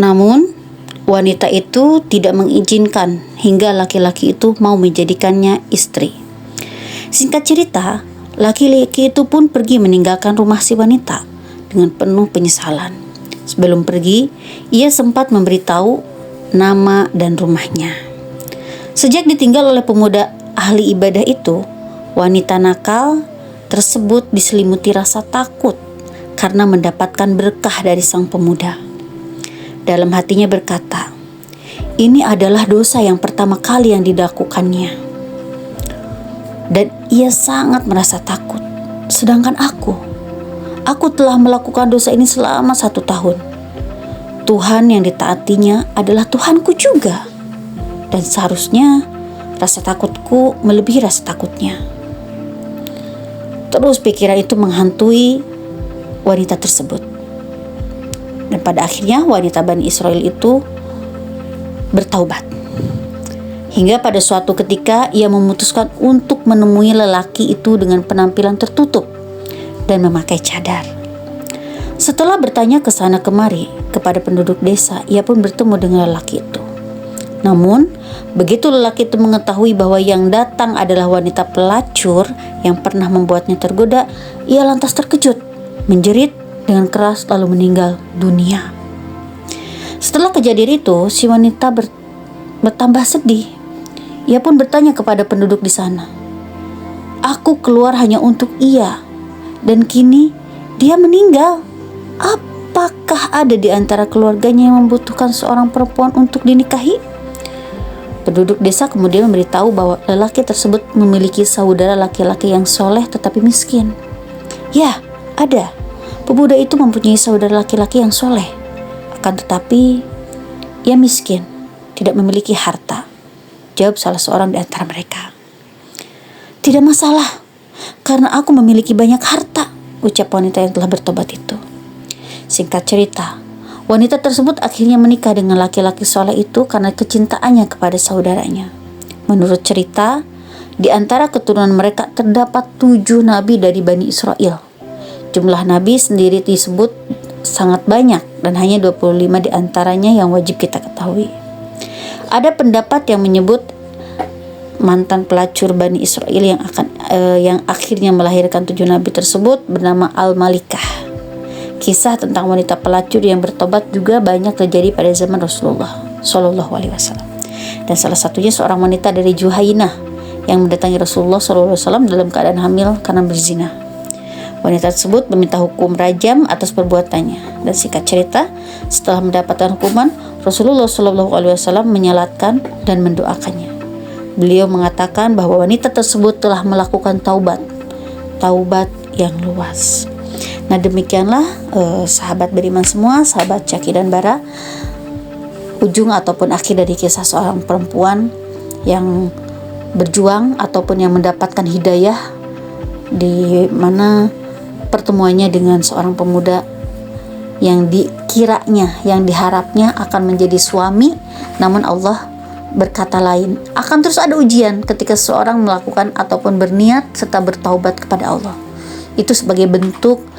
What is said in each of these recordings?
Namun wanita itu tidak mengizinkan hingga laki-laki itu mau menjadikannya istri. Singkat cerita, laki-laki itu pun pergi meninggalkan rumah si wanita dengan penuh penyesalan. Sebelum pergi, ia sempat memberitahu nama dan rumahnya. Sejak ditinggal oleh pemuda ahli ibadah itu, wanita nakal tersebut diselimuti rasa takut karena mendapatkan berkah dari sang pemuda. Dalam hatinya berkata, ini adalah dosa yang pertama kali yang dilakukannya. Dan ia sangat merasa takut. Sedangkan aku telah melakukan dosa ini selama 1 tahun. Tuhan yang ditaatinya adalah Tuhanku juga. Dan seharusnya rasa takutku melebihi rasa takutnya. Terus pikiran itu menghantui wanita tersebut. Dan pada akhirnya wanita Bani Israel itu bertaubat. Hingga pada suatu ketika ia memutuskan untuk menemui lelaki itu dengan penampilan tertutup dan memakai cadar. Setelah bertanya ke sana kemari kepada penduduk desa, ia pun bertemu dengan lelaki itu. Namun, begitu lelaki itu mengetahui bahwa yang datang adalah wanita pelacur yang pernah membuatnya tergoda, ia lantas terkejut, menjerit dengan keras lalu meninggal dunia. Setelah kejadian itu, si wanita bertambah sedih. Ia pun bertanya kepada penduduk di sana, "Aku keluar hanya untuk ia, dan kini dia meninggal. Apakah ada di antara keluarganya yang membutuhkan seorang perempuan untuk dinikahi?" Penduduk desa kemudian memberitahu bahwa lelaki tersebut memiliki saudara laki-laki yang soleh tetapi miskin. "Ya, ada. Pemuda itu mempunyai saudara laki-laki yang soleh. Akan tetapi, ia miskin, tidak memiliki harta," jawab salah seorang di antara mereka. "Tidak masalah, karena aku memiliki banyak harta," ucap wanita yang telah bertobat itu. Singkat cerita, wanita tersebut akhirnya menikah dengan laki-laki soleh itu karena kecintaannya kepada saudaranya. Menurut cerita, di antara keturunan mereka terdapat 7 nabi dari Bani Israel. Jumlah nabi sendiri disebut sangat banyak dan hanya 25 di antaranya yang wajib kita ketahui. Ada pendapat yang menyebut mantan pelacur Bani Israel yang akhirnya melahirkan 7 nabi tersebut bernama Al-Malikah. Kisah tentang wanita pelacur yang bertobat juga banyak terjadi pada zaman Rasulullah Shallallahu Alaihi Wasallam. Dan salah satunya seorang wanita dari Juhainah yang mendatangi Rasulullah Shallallahu Alaihi Wasallam dalam keadaan hamil karena berzina. Wanita tersebut meminta hukum rajam atas perbuatannya. Dan singkat cerita, setelah mendapatkan hukuman, Rasulullah Shallallahu Alaihi Wasallam menyalatkan dan mendoakannya. Beliau mengatakan bahwa wanita tersebut telah melakukan taubat yang luas. Nah, demikianlah sahabat beriman semua, sahabat Caki dan Bara, ujung ataupun akhir dari kisah seorang perempuan yang berjuang ataupun yang mendapatkan hidayah, di mana pertemuannya dengan seorang pemuda yang dikiranya, yang diharapnya akan menjadi suami, namun Allah berkata lain. Akan terus ada ujian ketika seseorang melakukan ataupun berniat serta bertaubat kepada Allah. Itu sebagai bentuk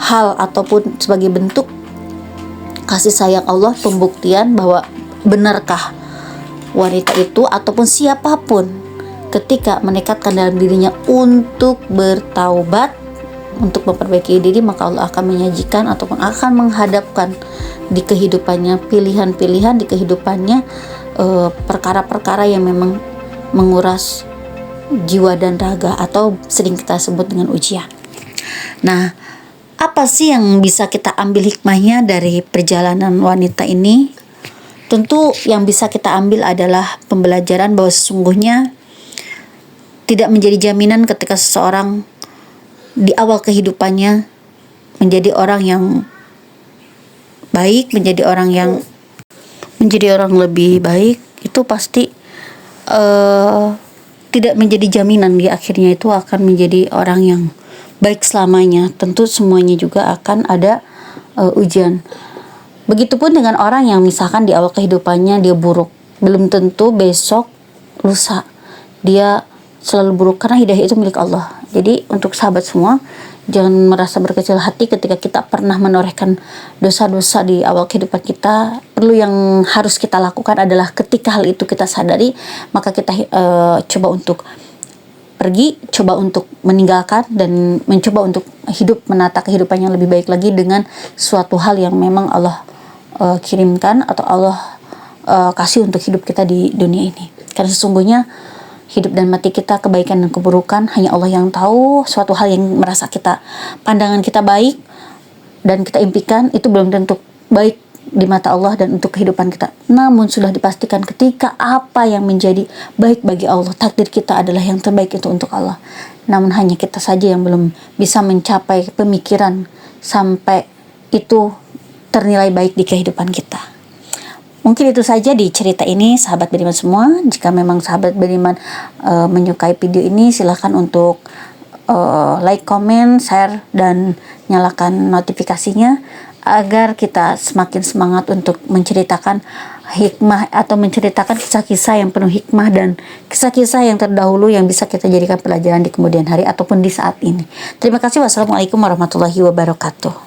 hal ataupun sebagai bentuk kasih sayang Allah, pembuktian bahwa benarkah wanita itu ataupun siapapun ketika menekatkan dalam dirinya untuk bertaubat, untuk memperbaiki diri, maka Allah akan menyajikan ataupun akan menghadapkan di kehidupannya pilihan-pilihan di kehidupannya, perkara-perkara yang memang menguras jiwa dan raga atau sering kita sebut dengan ujian. Nah, apa sih yang bisa kita ambil hikmahnya dari perjalanan wanita ini? Tentu yang bisa kita ambil adalah pembelajaran bahwa sesungguhnya tidak menjadi jaminan ketika seseorang di awal kehidupannya menjadi orang yang baik, menjadi orang lebih baik, itu pasti tidak menjadi jaminan di akhirnya itu akan menjadi orang yang baik selamanya. Tentu semuanya juga akan ada ujian. Begitupun dengan orang yang misalkan di awal kehidupannya dia buruk, belum tentu besok lusa dia selalu buruk, karena hidayah itu milik Allah. Jadi untuk sahabat semua, Jangan merasa berkecil hati ketika kita pernah menorehkan dosa-dosa di awal kehidupan kita. Perlu yang harus kita lakukan adalah ketika hal itu kita sadari, maka kita coba untuk pergi, coba untuk meninggalkan, dan mencoba untuk hidup, menata kehidupan yang lebih baik lagi dengan suatu hal yang memang Allah kirimkan atau Allah kasih untuk hidup kita di dunia ini. Karena sesungguhnya hidup dan mati kita, kebaikan dan keburukan, hanya Allah yang tahu. Suatu hal yang merasa kita, pandangan kita baik dan kita impikan, itu belum tentu baik di mata Allah dan untuk kehidupan kita. Namun sudah dipastikan ketika apa yang menjadi baik bagi Allah, takdir kita adalah yang terbaik itu untuk Allah. Namun hanya kita saja yang belum bisa mencapai pemikiran sampai itu ternilai baik di kehidupan kita. Mungkin itu saja di cerita ini, sahabat beriman semua. Jika memang sahabat beriman menyukai video ini, silahkan untuk like, comment, share, dan nyalakan notifikasinya agar kita semakin semangat untuk menceritakan hikmah atau menceritakan kisah-kisah yang penuh hikmah dan kisah-kisah yang terdahulu yang bisa kita jadikan pelajaran di kemudian hari ataupun di saat ini. Terima kasih. Wassalamualaikum warahmatullahi wabarakatuh.